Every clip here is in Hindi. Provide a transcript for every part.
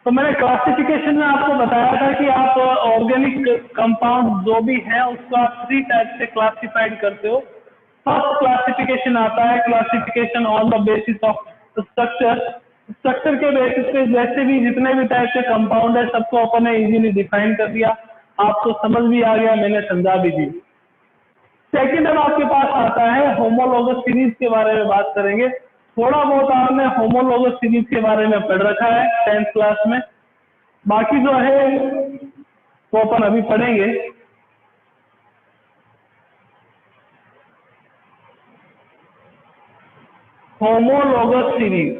तो मैंने क्लासिफिकेशन में आपको बताया था कि आप ऑर्गेनिक कंपाउंड जो भी है उसको आप 3 टाइप से क्लासिफाइड करते हो। फर्स्ट क्लासिफिकेशन आता है classification on the basis of structure. Structure के बेसिस पे जैसे भी जितने भी टाइप के कंपाउंड है सबको अपन ने इजीली डिफाइन कर दिया, आपको समझ भी आ गया, मैंने समझा भी दी। सेकंड अब आपके पास आता है होमोलोगस सीरीज के बारे में बात करेंगे। थोड़ा बहुत आपने होमोलोगस सीरीज के बारे में पढ़ रखा है 10th क्लास में, बाकी जो है वो अपन अभी पढ़ेंगे। होमोलोगस सीरीज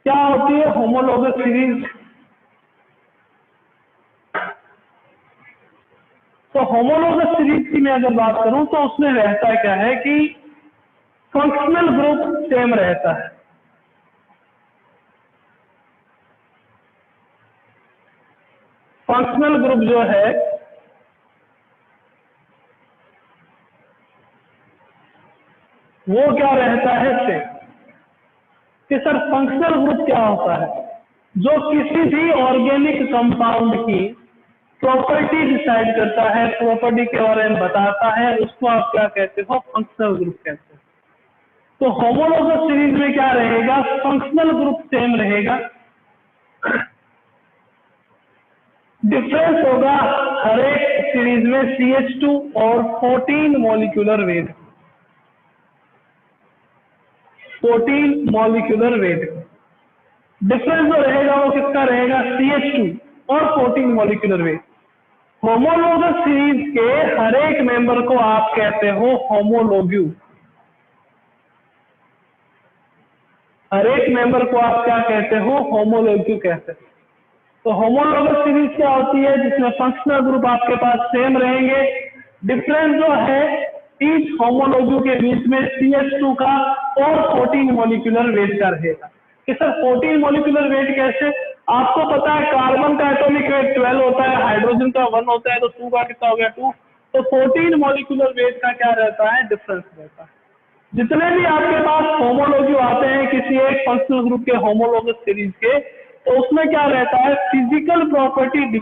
क्या होती है? होमोलोगस सीरीज, तो होमोलोगस सीरीज की मैं अगर बात करूं तो उसमें रहता क्या है कि फंक्शनल ग्रुप सेम रहता है। फंक्शनल ग्रुप जो है वो क्या रहता है सेम। कि सर फंक्शनल ग्रुप क्या होता है? जो किसी भी ऑर्गेनिक कंपाउंड की प्रॉपर्टी डिसाइड करता है, प्रॉपर्टी के बारे में बताता है, उसको आप क्या कहते हो? फंक्शनल ग्रुप कहते हैं। तो होमोलोगस सीरीज में क्या रहेगा? फंक्शनल ग्रुप सेम रहेगा, डिफरेंस होगा हर एक सीरीज में CH2 और 14 molecular weight. 14 molecular weight difference जो रहेगा वो किसका रहेगा? CH2 और 14 मॉलिक्यूलर वेट। होमोलोगस सीरीज के हर एक मेंबर को आप कहते हो होमोलोग्यू। हर एक मेंबर को आप क्या कहते हो? होमोलोग्यू कहते हैं। तो होमोलोगस सीरीज क्या होती है? जिसमें फंक्शनल ग्रुप आपके पास सेम रहेंगे, डिफरेंस जो है ईच होमोलोग्यू के बीच में CH2 का और 14 मॉलिक्यूलर वेट का रहेगा। कि सर 14 मॉलिक्यूलर वेट कैसे? आपको पता है कार्बन का एटॉमिक वेट 12 होता है, हाइड्रोजन का 1 होता है, तो 2 का कितना हो गया? 2। तो 14 मॉलिक्यूलर वेट का क्या रहता है? डिफरेंस रहता है। जितने भी आपके पास होमोलोग्यू आते हैं किसी एक फंक्शनल ग्रुप के होमोलोगस सीरीज के, तो उसमें क्या रहता है? Physical property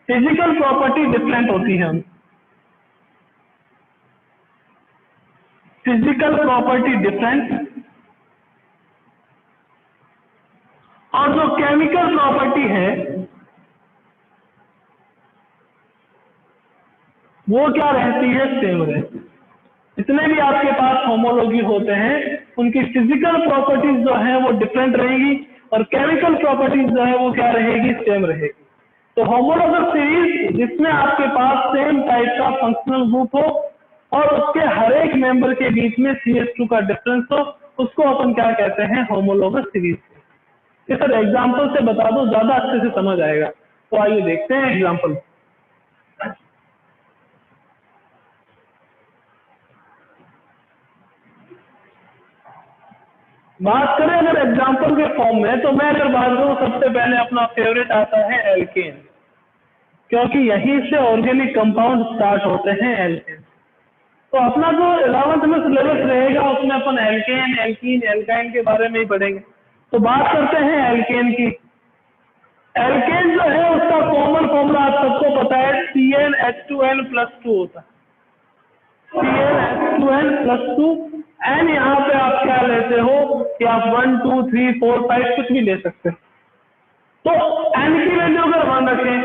physical property different होती है। फिजिकल प्रॉपर्टी डिफरेंट, और जो केमिकल प्रॉपर्टी है वो क्या रहती है? सेम रहती है। जितने भी आपके पास होमोलोगी होते हैं उनकी फिजिकल प्रॉपर्टीज जो है वो डिफरेंट रहेगी और केमिकल प्रॉपर्टीज जो है वो क्या रहेगी? सेम रहेगी। तो होमोलोगस सीरीज जिसमें आपके पास सेम टाइप का फंक्शनल ग्रुप हो और उसके हर एक मेंबर के बीच में CH2 का डिफरेंस हो, उसको अपन क्या कहते हैं? Homologous series. ये सर एग्जाम्पल से बता दो, ज्यादा अच्छे से समझ आएगा। तो आइए देखते हैं एग्जाम्पल। बात करें अगर एग्जाम्पल के फॉर्म में, तो मैं अगर बात करूं सबसे पहले अपना फेवरेट आता है एल्केन, क्योंकि यहीं से ऑर्गेनिक कंपाउंड स्टार्ट होते हैं एल्केन। तो अपना जो 11th में सिलेबस रहेगा उसमें अपन एल्केन, एल्कीन, एल्काइन के बारे में ही पढ़ेंगे। तो बात करते हैं एल्केन की। एल्केन जो है उसका कॉमन फॉर्मूला आप सबको पता है, CnH2n+2 होता है। CnH2n+2 एन यहाँ पे आप क्या लेते हो कि आप 1 2 3 4 5 कुछ भी ले सकते हो। तो एन की वैल्यू अगर 1 रखें,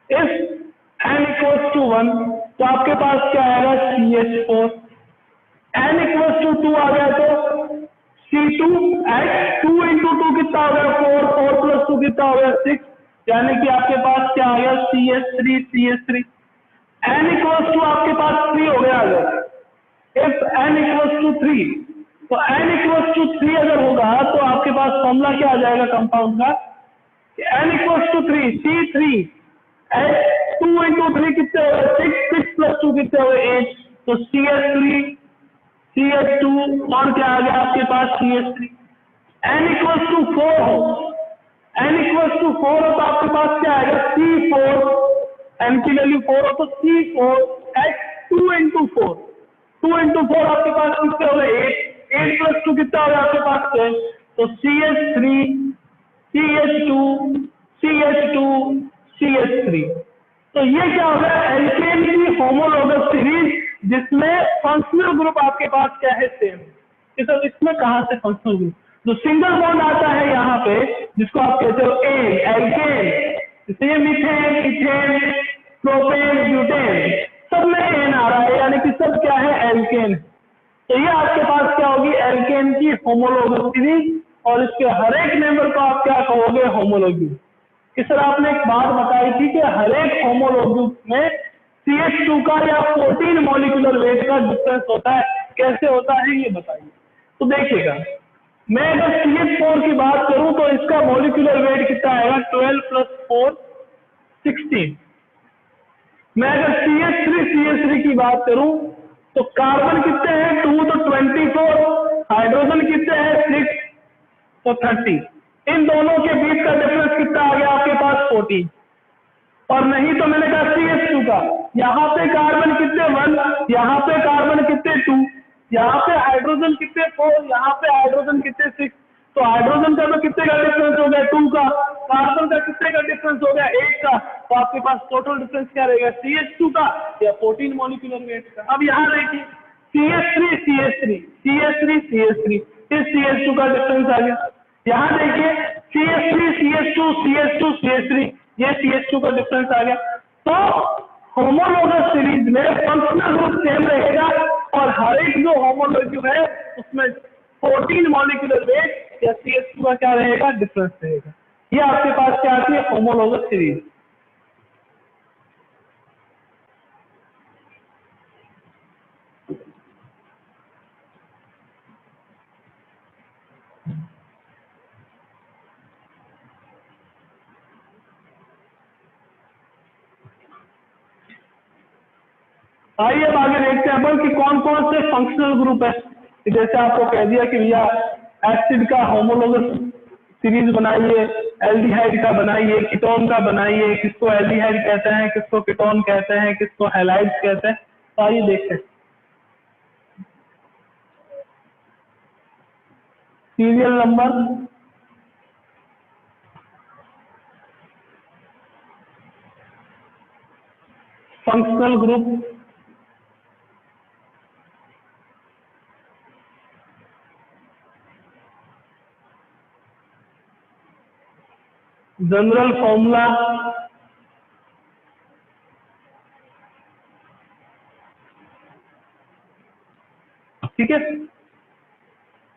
इफ n=1 तो आपके पास क्या आएगा? CH4। n=2 आ गया तो C2H2 × 2 कितना हो गया? 4। 4 + 2 कितना हो गया? 6। यानी कि आपके पास क्या आ गया? CH3। n=2 आपके पास 3 हो गया। अगर इफ n=3 तो n=3 अगर होगा तो आपके पास फॉर्मूला क्या आ जाएगा कंपाउंड का? n=3 C3H2 × 3 कितने हो गए? 6। 6 + 2 कितने हो गए? 8। तो CH3 CH2 और क्या आ गया आपके पास? CH3। n=4 हो, n=4 हो तो आपके पास क्या आएगा? C4। n की वैल्यू 4 हो तो C4H2 × 4। 2 × 4 आपके पास कितने हो गए? 8+2 कितना हो गया आपके पास 10, तो CH3 CH2 CH2 CH3। तो ये क्या हो गया, एल्केन की होमोलॉगस सीरीज जिसमें फंक्शनल ग्रुप आपके पास क्या है, सेम। तो इसमें कहां से फंक्शनल ग्रुप, जो सिंगल बॉन्ड आता है यहाँ पे जिसको आप कहते हो एन, एल्केन, जैसे मीथेन, इथेन, प्रोपेन, ब्यूटेन, सब में एन आ रहा है, यानी कि सब क्या है, एल्केन। तो ये आपके पास क्या होगी, एल्केन की होमोलॉगस सीरीज, और इसके हर एक मेंबर को आप क्या कहोगे, होमोलॉगी। कि सर आपने एक बात बताई थी कि हर एक होमोलॉगी में CH2 का या 14 मॉलिक्यूलर वेट का डिफरेंस होता है, कैसे होता है ये बताइए। तो देखिएगा, मैं अगर CH4 की बात करूं तो इसका मॉलिक्यूलर वेट कितना आएगा, 12 + 4 16। मैं अगर CH3 की बात करूं तो कार्बन कितने हैं, 2 तो 24, हाइड्रोजन कितने हैं 6 तो 30। इन दोनों के बीच का डिफरेंस कितना आ गया आपके पास, 14। और नहीं तो मैंने कहा CH2 का, यहाँ पे कार्बन कितने 1, यहाँ पे कार्बन कितने 2, यहाँ पे हाइड्रोजन कितने 4, यहाँ पे हाइड्रोजन कितने 6। तो हाइड्रोजन का तो कितने का डिफरेंस हो गया 2 का, कार्बन का कितने का डिफरेंस हो गया 8 का। तो आपके पास टोटल डिफरेंस क्या रहेगा, CH2 का या 14 मॉलिक्यूलर वेट का। अब यहाँ देखिए CH3 इस CH2 का डिफरेंस आ गया। यहाँ देखिए CH3 ये CH2 का डिफरेंस आ गया। तो होमोलॉगस सीरीज में फंक्शनल ग्रुप सेम रहेगा, और हर एक जो होमोलॉजी है उसमें 14 मॉलिक्यूलर वेट या CH2 का क्या रहेगा, डिफरेंस रहेगा। ये आपके पास क्या आती है, होमोलॉगस सीरीज। आइए अब आगे देखते हैं अपन कि कौन कौन से फंक्शनल ग्रुप है। जैसे आपको कह दिया कि भैया एसिड का होमोलॉगस सीरीज बनाइए, एल्डिहाइड का बनाइए, कीटोन का बनाइए, किसको एल्डिहाइड कहते हैं, किसको कीटोन कहते हैं, किसको हैलाइड्स कहते हैं। तो आइए देखते हैं। Serial number, functional group, general formula, ठीक है,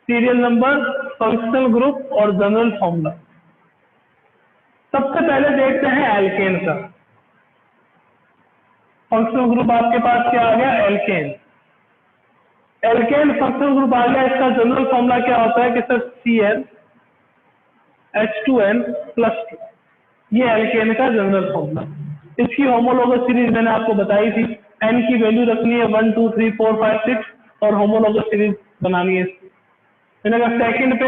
सीरियल नंबर, फंक्शनल ग्रुप और जनरल फॉर्मूला। सबसे पहले देखते हैं एल्केन का। फंक्शनल ग्रुप आपके पास क्या आ गया, एल्केन। एल्केन फंक्शनल ग्रुप आ गया, इसका जनरल फॉर्मूला क्या होता है कि सर CnH2n+2। ये एल्केन का जनरल फॉर्मूला। इसकी होमोलॉगस सीरीज मैंने आपको बताई थी, एन की वैल्यू रखनी है 1 2 3 4 5 6 और होमोलॉगस सीरीज बनानी है। मैंने कहा सेकंड पे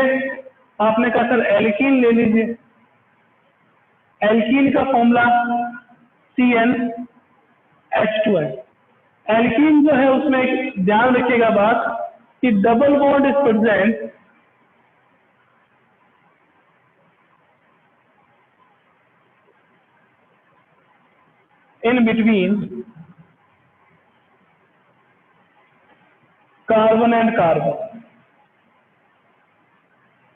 आपने कहा सर एल्कीन ले लीजिए। एल्कीन का फॉर्मूला CnH2n। एल्कीन जो है उसमें एक ध्यान रखिएगा बात कि double bond is present in between carbon and carbon,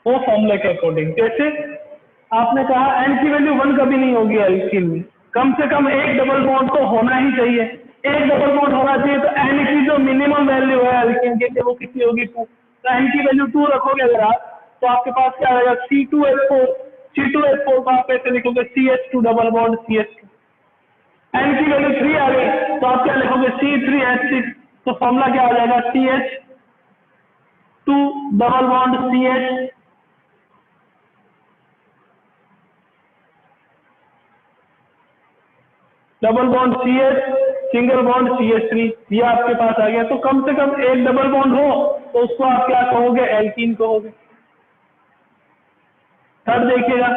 वो फॉर्मूले के अकॉर्डिंग। जैसे आपने कहा एन की वैल्यू 1 कभी नहीं होगी एल्कीन में, कम से कम एक डबल बॉन्ड तो होना ही चाहिए। एक डबल बॉन्ड होना चाहिए, तो एन की जो मिनिमम वैल्यू है एल्कीन के लिए वो कितनी होगी 2। तो एन की वैल्यू 2 रखोगे अगर आप, तो आपके पास क्या आएगा C2H4 को आप ऐसे लिखोगे CH2 double bond CH2। N की वैल्यू 3 आ गई तो आप क्या लिखोगे C3H6। तो फॉर्मूला क्या आ जाएगा CH2 double bond CH double bond CH single bond CH3। ये आपके पास आ गया। तो कम से कम एक डबल बॉन्ड हो तो उसको आप क्या कहोगे, एल्कीन कहोगे। थर्ड देखिएगा,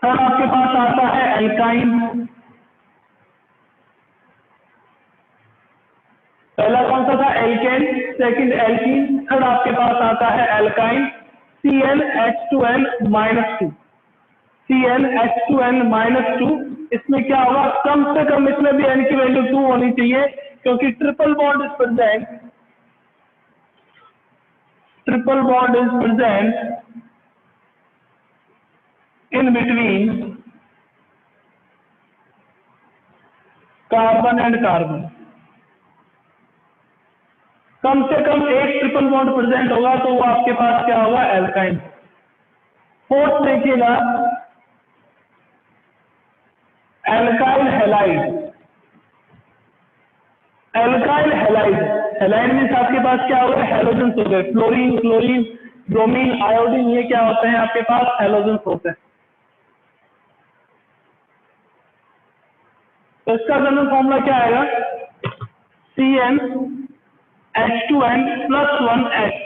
थर्ड आपके पास आता है एल्काइन। पहला कौन सा था, एल्केन, सेकंड एल्कीन, थर्ड आपके पास आता है एल्काइन, CnH2n-2, CnH2n-2। इसमें क्या होगा, कम से कम इसमें भी n की वैल्यू 2 होनी चाहिए, क्योंकि triple bond is present in between carbon and carbon. कम से कम एक ट्रिपल बॉन्ड प्रेजेंट होगा तो वो आपके पास क्या होगा, एल्काइन। फोर्थ देखिएगा, alkyl halide. Alkyl halide, halide means आपके पास क्या होगा, हेलोजेंस हो गए, फ्लोरीन, क्लोरीन, ब्रोमीन, आयोडीन, ये क्या होते हैं आपके पास, हेलोजेंस होते हैं। तो इसका जनरल फॉर्मूला क्या आएगा, CnH2n+1H,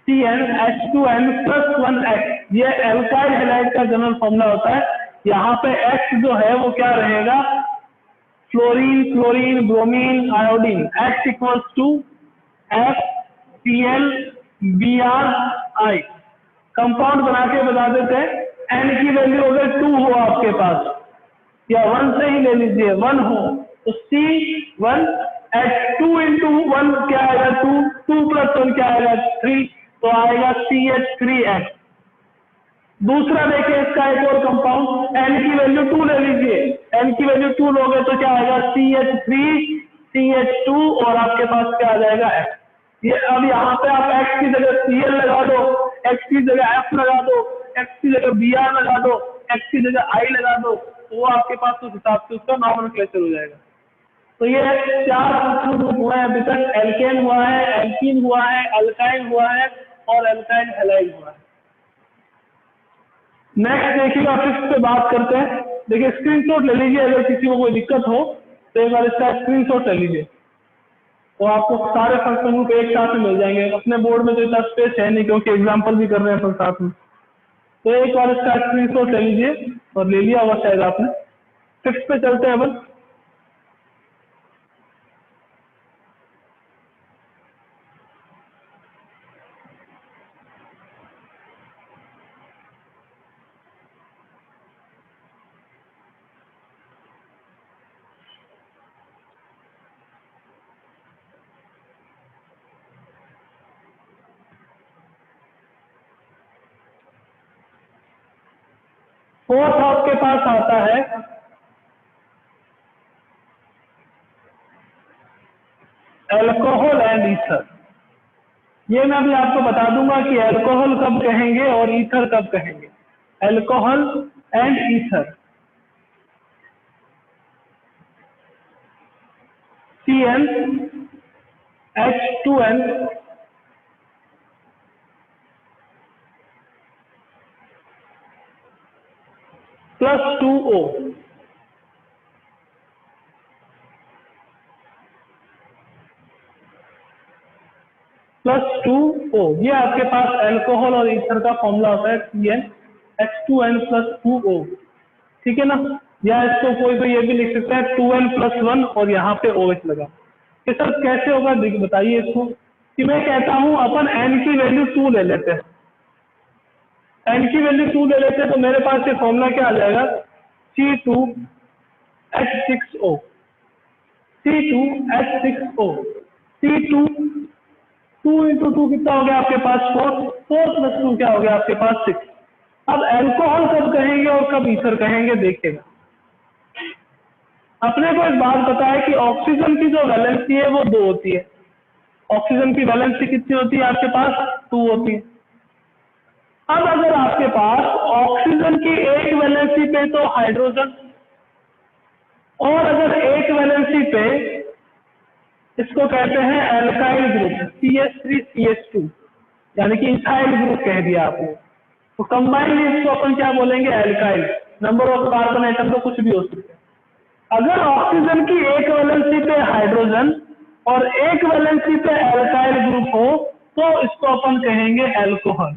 CnH2n+1H, ये एल्काइल हैलाइड का जनरल फॉर्मूला होता है। यहाँ पे X जो है वो क्या रहेगा, fluorine, chlorine, bromine, iodine, X equals to FCl-Br-I। Compound बना के बता देते हैं, N की वैल्यू अगर 2 हो आपके पास, या 1 से ही ले लीजिए, 1 हो तो C1H2 इंटू 1 क्या आएगा, 2, 2 + 1 क्या आएगा, 3, तो आएगा CH3H। दूसरा देखिए इसका एक और कंपाउंड, N की वैल्यू 2 ले लीजिए, N की वैल्यू 2 लोगे तो क्या आएगा, CH3, CH2, और आपके पास क्या आ जाएगा, X। ये अब यहाँ पे आप X की जगह Cl लगा दो, X की जगह F लगा दो, X की जगह Br लगा दो, X की जगह I लगा दो, तो वो आपके पास उस हिसाब से उसका नॉमेनक्लेचर हो जाएगा। तो ये 4 फंक्शनल ग्रुप हुए हैं अभी तक, एल्केन हुआ है, एल्कीन हुआ है, अल्काइन हुआ है, और एल्काइल हैलाइड हुआ है। नेक्स्ट देखिएगा, फिफ्थ पे बात करते हैं। देखिए स्क्रीनशॉट ले लीजिए, अगर किसी को कोई दिक्कत हो तो एक बार इसका स्क्रीनशॉट ले लीजिए, तो आपको सारे फंक्शन ग्रुप एक साथ में मिल जाएंगे। अपने बोर्ड में तो इतना स्पेस है नहीं, क्योंकि एग्जाम्पल भी कर रहे हैं अपन साथ में, तो एक बार इसका स्क्रीनशॉट ले लीजिए, और ले लिया होगा शायद आपने। फिफ्थ पे चलते हैं अपन। फोर्थ आपके पास आता है अल्कोहल एंड ईथर। ये मैं भी आपको बता दूंगा कि अल्कोहल कब कहेंगे और ईथर कब कहेंगे। Alcohol and ether, CnH2n +2O, +2O, ये आपके पास अल्कोहल और ईथर का फॉर्मूला होता है, CnH2n+2O। ठीक है ना, या इसको कोई ये भी लिख सकता है 2n+1 और यहाँ पे OH लगा। ये सब कैसे होगा बताइए इसको, कि मैं कहता हूँ अपन n की वैल्यू 2 ले लेते हैं, n की वैल्यू 2 ले लेते हैं, तो मेरे पास ये फॉर्मूला क्या आ जाएगा, C2H6O, C2H6O, C2, 2 इंटू 2 कितना हो गया आपके पास, 4, 4 + 2 क्या हो गया आपके पास, 6। अब अल्कोहल कब कहेंगे और कब ईथर कहेंगे, देखिएगा। अपने को एक बात पता है कि ऑक्सीजन की जो वैलेंसी है वो 2 होती है। ऑक्सीजन की वैलेंसी कितनी होती है आपके पास, 2 होती है। अब अगर आपके पास ऑक्सीजन की एक वैलेंसी पे तो हाइड्रोजन, और अगर एक वैलेंसी पे, इसको कहते हैं एल्काइल ग्रुप, CH3CH2, यानी कि इथाइल ग्रुप कह दिया आपने, तो कंबाइंड इसको अपन क्या बोलेंगे, alkyl. Number of carbon atom तो कुछ भी हो सकते हैं। अगर ऑक्सीजन की एक वैलेंसी पे हाइड्रोजन और एक वैलेंसी पे एल्काइल ग्रुप हो, तो इसको अपन कहेंगे एल्कोहल।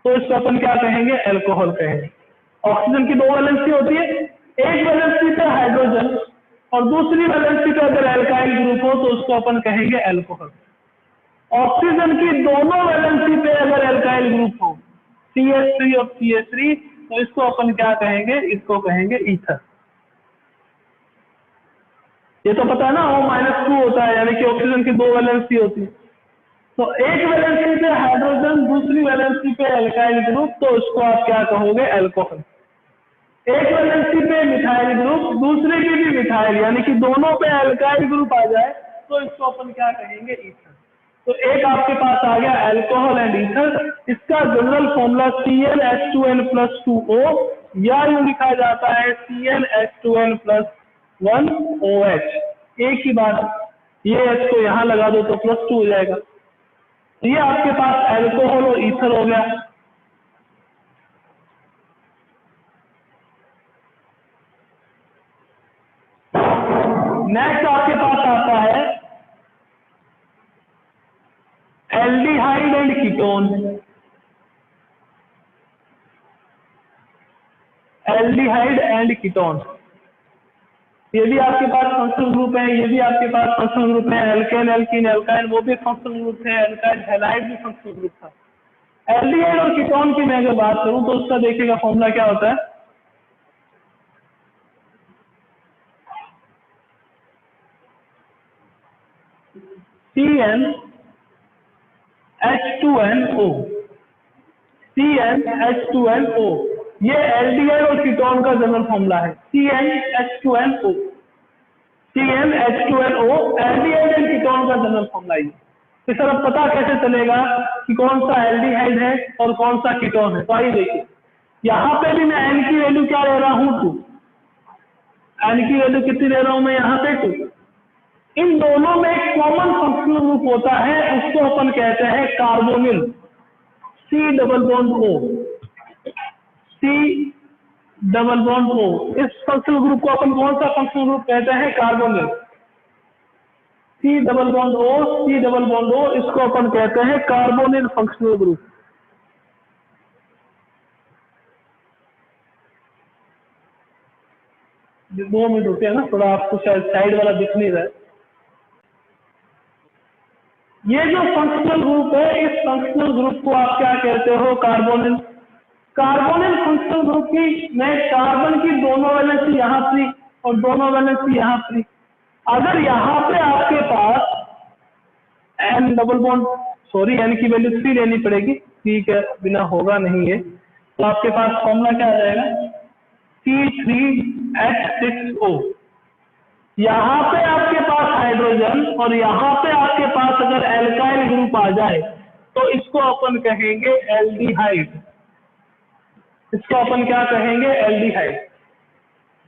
तो इसको अपन क्या कहेंगे, एल्कोहल कहेंगे। ऑक्सीजन की 2 वैलेंसी होती है, एक वैलेंसी पे हाइड्रोजन और दूसरी वैलेंसी पे अगर एल्काइल ग्रुप हो तो उसको अपन कहेंगे अल्कोहल। ऑक्सीजन की दोनों वैलेंसी पे अगर एल्काइल ग्रुप हो CH3 और CH3 तो इसको अपन क्या कहेंगे, इसको कहेंगे ईथर। ये तो पता है ना, O-2 होता है, यानी कि ऑक्सीजन की दो वैलेंसी होती है। तो एक वैलेंसी पे हाइड्रोजन, दूसरी वैलेंसी पे एल्काइल ग्रुप, तो उसको आप क्या कहोगे, अल्कोहल। एक वैलेंसी पे मिथाइल ग्रुप, दूसरे की भी मिथाइल, यानी कि दोनों पे एल्काइल ग्रुप आ जाए तो इसको अपन क्या कहेंगे, ईथर। तो एक आपके पास आ गया अल्कोहल एंड ईथर। इसका जनरल फॉर्मूला CnH2n+2O, या यूं लिखा जाता है CnH2n+1OH। एक ही बात, ये H को यहां लगा दो तो +2 हो जाएगा। ये आपके पास अल्कोहल और ईथर हो गया। नेक्स्ट आपके पास आता है aldehyde and ketone. Aldehyde and ketone, ये भी आपके पास फंक्शनल ग्रुप है, ये भी आपके पास फंक्शनल ग्रुप है। एल्केन, एल्कीन, एल्काइन वो भी फंक्शनल ग्रुप है। एल्काइल हैलाइड भी फंक्शनल ग्रुप था। एल्डिहाइड और कीटोन की मैं अगर बात करूं तो उसका देखिएगा फॉर्मूला क्या होता है, CnH2nO। CnH2nO, ये एल्डिहाइड और कीटोन का जनरल फॉर्मूला है, CnH2nO। CnH2nO aldehyde and ketone का जनरल फॉर्मूला है। तो सर अब पता कैसे चलेगा कि कौन सा एल्डिहाइड है और कौन सा कीटोन है? तो आइए देखिए, यहाँ पे भी मैं N की वैल्यू क्या ले रहा हूँ, 2। N की वैल्यू कितनी ले रहा हूँ मैं यहाँ पे, 2। इन दोनों में एक कॉमन फंक्शनल ग्रुप होता है, उसको अपन कहते हैं कार्बोनिल, C+O। C+O, इस फंक्शनल ग्रुप को अपन कौन सा फंक्शनल ग्रुप कहते हैं, कार्बोनिल। C+O, इसको अपन कहते हैं कार्बोनिल फंक्शनल ग्रुप। जो 2 मिनट होते हैं ना, थोड़ा आपको शायद साइड वाला दिख नहीं रहा है। ये जो फंक्शनल ग्रुप है, इस फंक्शनल ग्रुप को आप क्या कहते हो, कार्बोनिल। कार्बोनिल फंक्शनल ग्रुप की में कार्बन की दोनों वैलेंसी यहाँ फ्री और दोनों वैलेंसी यहाँ फ्री। अगर यहाँ पे आपके पास N double bond, sorry N की वैल्यू 3 लेनी पड़ेगी, ठीक है, बिना होगा नहीं है। तो आपके पास फॉर्मूला क्या आ जाएगा, C3H6O। यहाँ पे आपके पास हाइड्रोजन और यहाँ पे आपके पास अगर एल्काइल ग्रुप आ जाए तो इसको अपन कहेंगे एल्डिहाइड। इसको अपन क्या कहेंगे, एल्डिहाइड।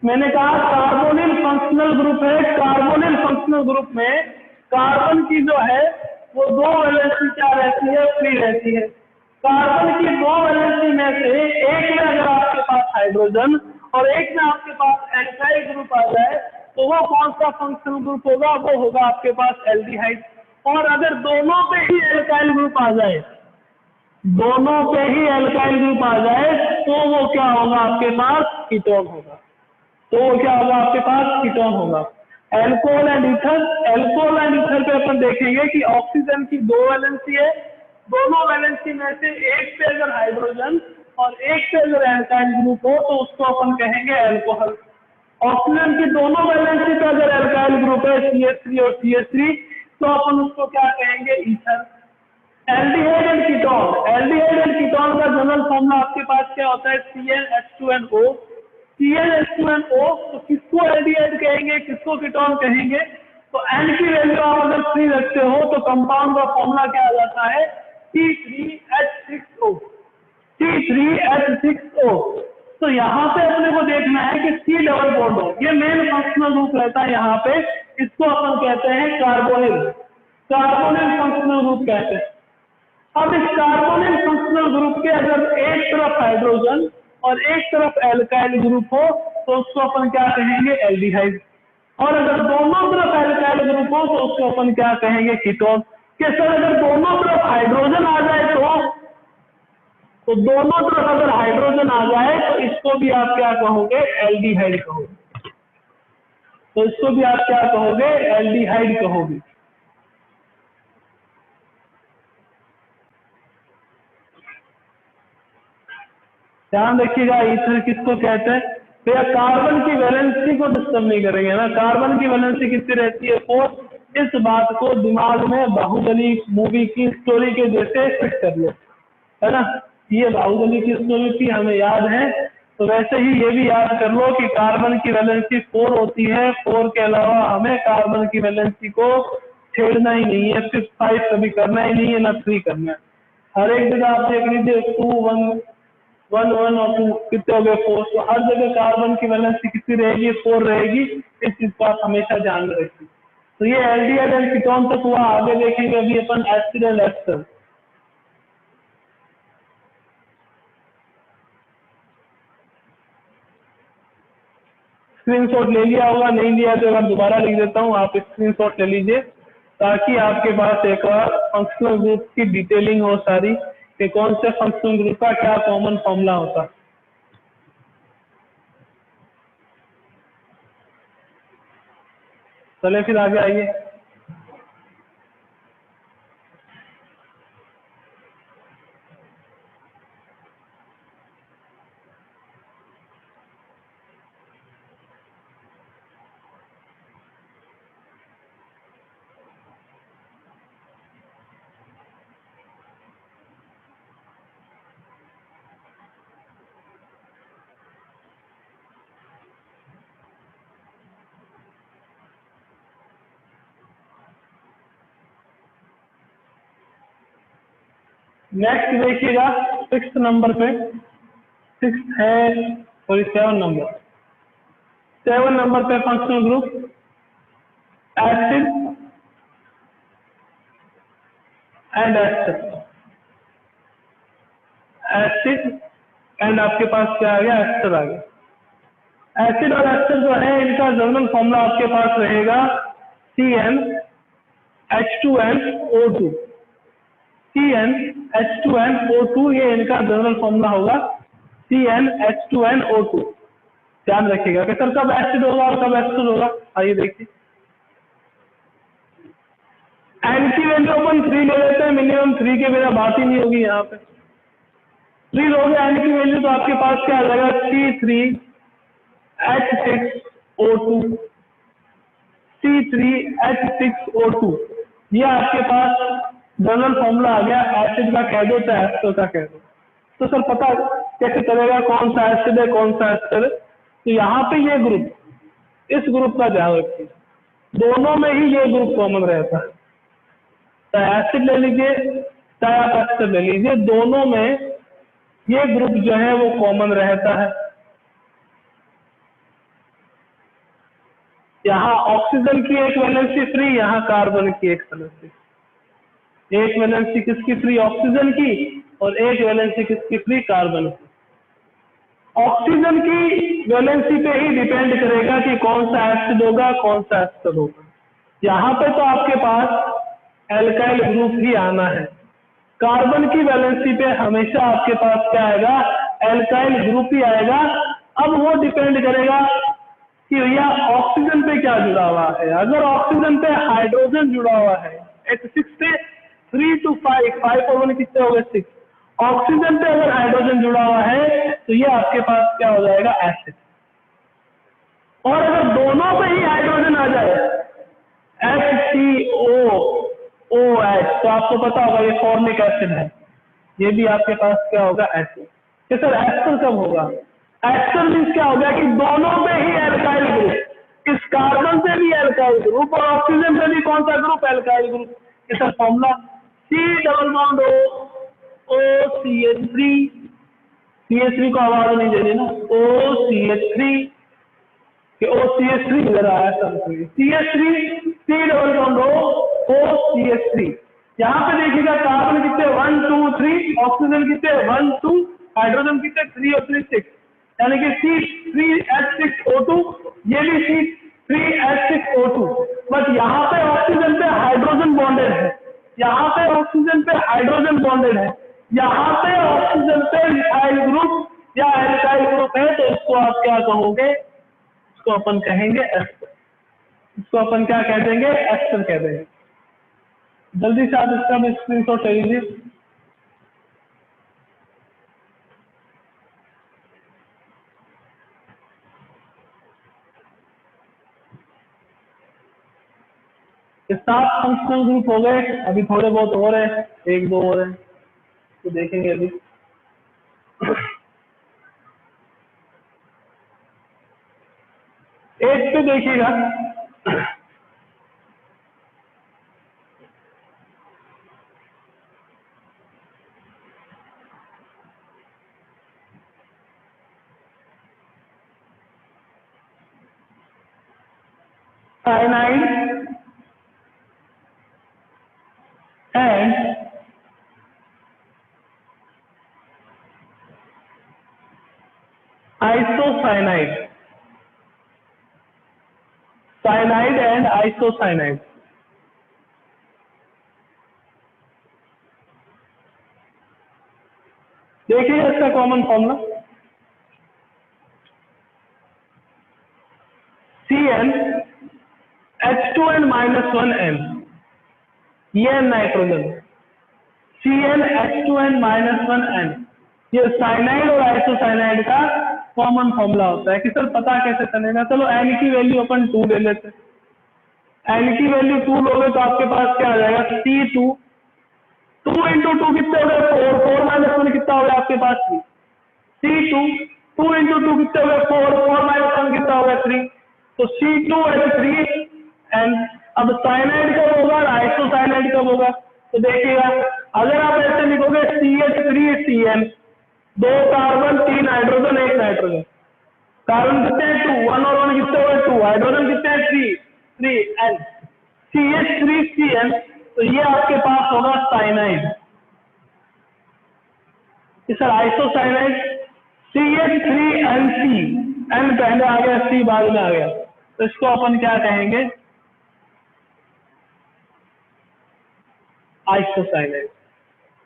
मैंने कहा कार्बोनिल फंक्शनल ग्रुप है। कार्बोनिल फंक्शनल ग्रुप में कार्बन की जो है वो दो वैलेंसी क्या रहती है, फ्री रहती है। कार्बन की दो वैलेंसी में से एक में अगर आपके पास हाइड्रोजन और एक में आपके पास एल्काइल ग्रुप आ जाए तो वो कौन सा फंक्शनल ग्रुप होगा, वो होगा आपके पास एल्डिहाइड। और अगर दोनों पे ही एल्काइल ग्रुप आ जाए, दोनों पे ही एल्काइल ग्रुप आ जाए तो वो क्या होगा, आपके पास कीटोन होगा। तो वो क्या होगा, आपके पास कीटोन होगा। Alcohol and ether, alcohol and ether पे अपन देखेंगे कि ऑक्सीजन की दो वैलेंसी है, दोनों वैलेंसी में से एक पे अगर हाइड्रोजन और एक पे अगर एल्काइल ग्रुप हो तो उसको अपन कहेंगे एल्कोहल। ऑक्सीजन की दोनों वैलेंसी पे अगर एल्काइल ग्रुप है CH3 और CH3 तो अपन उसको क्या कहेंगे, ether. Aldehyde and ketone, aldehyde and ketone का जनरल फॉर्मूला आपके पास क्या होता है, CnH2nO। CnH2nO, तो किसको एल्डिहाइड कहेंगे, किसको कीटोन कहेंगे? तो N की वैल्यू आप अगर 3 रखते हो तो कंपाउंड का फॉर्मूला क्या आ जाता है, C3H6O। C3H6O। तो यहाँ पे अपने को देखना है कि C डबल बॉन्ड हो, ये मेन फंक्शनल ग्रुप रहता है यहाँ पे, इसको अपन कहते हैं कार्बोनिल। कार्बोनिल फंक्शनल ग्रुप कहते हैं। अब इस कार्बोनिल फंक्शनल ग्रुप के अगर एक तरफ हाइड्रोजन और एक तरफ एल्काइल ग्रुप हो तो उसको अपन क्या कहेंगे, एल्डिहाइड। और अगर दोनों तरफ एल्काइल ग्रुप हो तो उसको अपन क्या कहेंगे, कीटोन। कि सर अगर दोनों तरफ हाइड्रोजन आ जाए तो दोनों तरफ अगर हाइड्रोजन आ जाए तो इसको भी आप क्या कहोगे, एल्डिहाइड कहोगे। तो इसको भी आप क्या कहोगे, एल्डिहाइड कहोगे। ध्यान रखिएगा, ईथर किसको कहते हैं भैया, कार्बन की वैलेंसी को डिस्टर्ब नहीं करेंगे ना, कार्बन की वैलेंसी कितनी रहती है 4। इस बात को दिमाग में बाहुबली मूवी की स्टोरी के जैसे फिट कर लो, है ना, ये बाहुबली की स्टोरी थी, हमें याद है, तो वैसे ही ये भी याद कर लो कि कार्बन की वैलेंसी 4 होती है। 4 के अलावा हमें कार्बन की वैलेंसी को छेड़ना ही नहीं है, सिर्फ 5 कभी करना ही नहीं है, ना 3 करना है। हर एक जगह आप देख लीजिए 2 1 1 1 और 2 कितने हो गए 4, तो हर जगह कार्बन की वैलेंसी कितनी रहेगी, 4 रहेगी। इस चीज को आप हमेशा ध्यान में रखिए। तो ये एल्डिहाइड एंड कीटोन तक हुआ, आगे देखेंगे अभी अपन एसिड एंड एस्टर। स्क्रीनशॉट ले लिया होगा, नहीं लिया तो मैं दोबारा लिख देता हूँ, आप स्क्रीनशॉट ले लीजिए ताकि आपके पास एक बार फंक्शनल ग्रुप की डिटेलिंग हो सारी, कि कौन से फंक्शनल ग्रुप का क्या कॉमन फॉर्मूला होता है। चले फिर आगे आइए। नेक्स्ट देखिएगा 6 नंबर पे, 6 है सॉरी 7 नंबर, 7 नंबर पे functional group acid and ester. Acid and आपके पास क्या आ गया, एस्टर आ गया। एसिड और एस्टर जो है इनका जनरल फॉर्मूला आपके पास रहेगा CnH2nO2। CnH2nO2 ये इनका जनरल फॉर्मूला होगा, CnH2nO2। ध्यान रखिएगा कि सर कब एसिड होगा और कब एस्टर होगा। आइए देखिए, एन की वैल्यू अपन 3 ले लेते हैं, मिनिमम 3 के बिना बात ही नहीं होगी यहाँ पे। 3 लोगे एन की वैल्यू तो आपके पास क्या आ जाएगा, C3H6O2। C3H6O2 ये आपके पास जनरल फॉर्मूला आ गया। एसिड का कह दो चाहे एस्टर का कह दो। तो सर पता कैसे चलेगा कौन सा एसिड है कौन सा एस्टर है? तो यहाँ पे ये ग्रुप, इस ग्रुप का ध्यान रखिए, दोनों में ही ये ग्रुप कॉमन रहता है। चाहे एसिड ले लीजिए चाहे आप एस्टर ले लीजिए, दोनों में ये ग्रुप जो है वो कॉमन रहता है। यहाँ ऑक्सीजन की एक वैलेंसी फ्री, यहाँ कार्बन की एक वैलेंसी। एक वैलेंसी किसकी फ्री, ऑक्सीजन की, और एक वैलेंसी किसकी फ्री, कार्बन की। ऑक्सीजन की वैलेंसी पे ही डिपेंड करेगा कि कौन सा एसिड होगा कौन सा एस्टर होगा। यहाँ पे तो आपके पास एल्काइल ग्रुप ही आना है। कार्बन की वैलेंसी पे हमेशा आपके पास क्या आएगा, एल्काइल ग्रुप ही आएगा। अब वो डिपेंड करेगा कि भैया ऑक्सीजन पे क्या जुड़ा हुआ है। अगर ऑक्सीजन पे हाइड्रोजन जुड़ा हुआ है, H6 से 3 to 5 और 1 कितने हो गए 6, ऑक्सीजन पे अगर हाइड्रोजन जुड़ा हुआ है तो ये आपके पास क्या हो जाएगा, एसिड। और अगर दोनों पे ही हाइड्रोजन आ जाए HCOOH, तो आपको पता होगा ये फॉर्मिक एसिड है, ये भी आपके पास क्या होगा, एसिड। तो सर एस्टर कब होगा, एस्टर मीन्स क्या हो गया कि दोनों पे ही एल्काइल ग्रुप, इस कार्बन से भी एल्काइल ग्रुप और ऑक्सीजन से भी कौन सा ग्रुप, एल्काइल ग्रुप। इसका फॉर्मूला COOCH3, CH3 को आवाज नहीं देनी ना, OCH3 कि OCH3 इधर आया सब CH3 COOCH3। यहाँ पे देखिएगा कार्बन कितने 1 2 3, ऑक्सीजन कितने 1 2, हाइड्रोजन कितने 3 और 3 6, यानी कि C3H6O2, ये भी C3H6O2। बट यहाँ पे ऑक्सीजन पे हाइड्रोजन बॉन्डेड है, यहाँ पे ऑक्सीजन पे हाइड्रोजन बॉन्डेड है, यहाँ पे ऑक्सीजन पे मिथाइल ग्रुप या एल्काइल ग्रुप है। तो इसको आप क्या कहोगे, इसको अपन कहेंगे एस्टर। इसको अपन क्या कह देंगे, एस्टर कह देंगे। जल्दी से आप इसका भी स्क्रीनशॉट ले लीजिए। ये 7 फंक्शनल ग्रुप हो गए, अभी थोड़े बहुत और हैं, 1-2 और हैं तो देखेंगे अभी। एक तो देखिएगा, cyanide and isocyanide, cyanide and isocyanide. देखिए इसका कॉमन फॉर्मूला CnH2n-1n, ये नाइट्रोजन, CnH2n-1n, ये साइनाइड और आइसोसाइनाइड का कॉमन फॉर्मूला होता है। कि सर पता कैसे चलेगा, चलो n की वैल्यू अपन 2 ले लेते हैं। n की वैल्यू 2 लोगे तो आपके पास क्या आ जाएगा, C2, 2 इंटू 2 कितने हो गए 4, 4 माइनस 1 कितना हो गया आपके पास 3, C2, 2 इंटू 2 कितने हो गए 4, 4 माइनस 1 कितना हो गया 3, तो C2H3 एंड अब साइनाइड कब होगा और आइसोसाइनाइड कब होगा, तो देखिएगा अगर आप ऐसे लिखोगे CH3CN, 2 carbon 3 hydrogen 1 nitrogen, carbon कितने हैं 2, 1 और 1 कितने हो गए 2, हाइड्रोजन कितने हैं 3 एंड CH3CN, तो ये आपके पास होगा cyanide. Sir isocyanide CH3NC, N पहले आ गया C बाद में आ गया, तो इसको अपन क्या कहेंगे, आइसोसाइनाइड।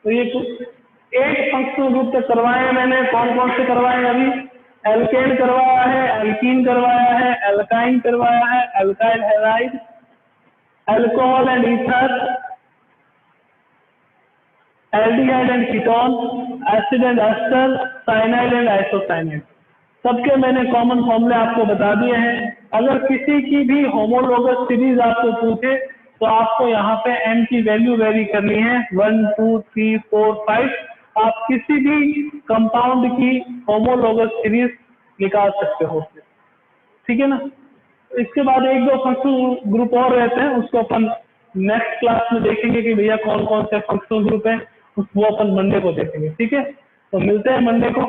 तो ये कुछ 8 फंक्शनल ग्रुप तक करवाए हैं मैंने। कौन कौन से करवाए हैं अभी, एल्केन करवाया है, एल्कीन करवाया है, एल्काइन करवाया है, alkyl halide, alcohol and ether, aldehyde and ketone, acid and ester, cyanide and isocyanide, सबके मैंने कॉमन फॉर्मूले आपको बता दिए हैं। अगर किसी की भी होमोलोगस सीरीज आपको पूछे तो आपको यहाँ पे n की वैल्यू वेरी करनी है, 1 2 3 4 5, आप किसी भी कंपाउंड की होमोलोगस सीरीज निकाल सकते हो, ठीक है ना। इसके बाद 1-2 फंक्शनल ग्रुप और रहते हैं, उसको अपन नेक्स्ट क्लास में देखेंगे कि भैया कौन कौन से फंक्शनल ग्रुप हैं, वो अपन मंडे को देखेंगे, ठीक है। तो मिलते हैं मंडे को।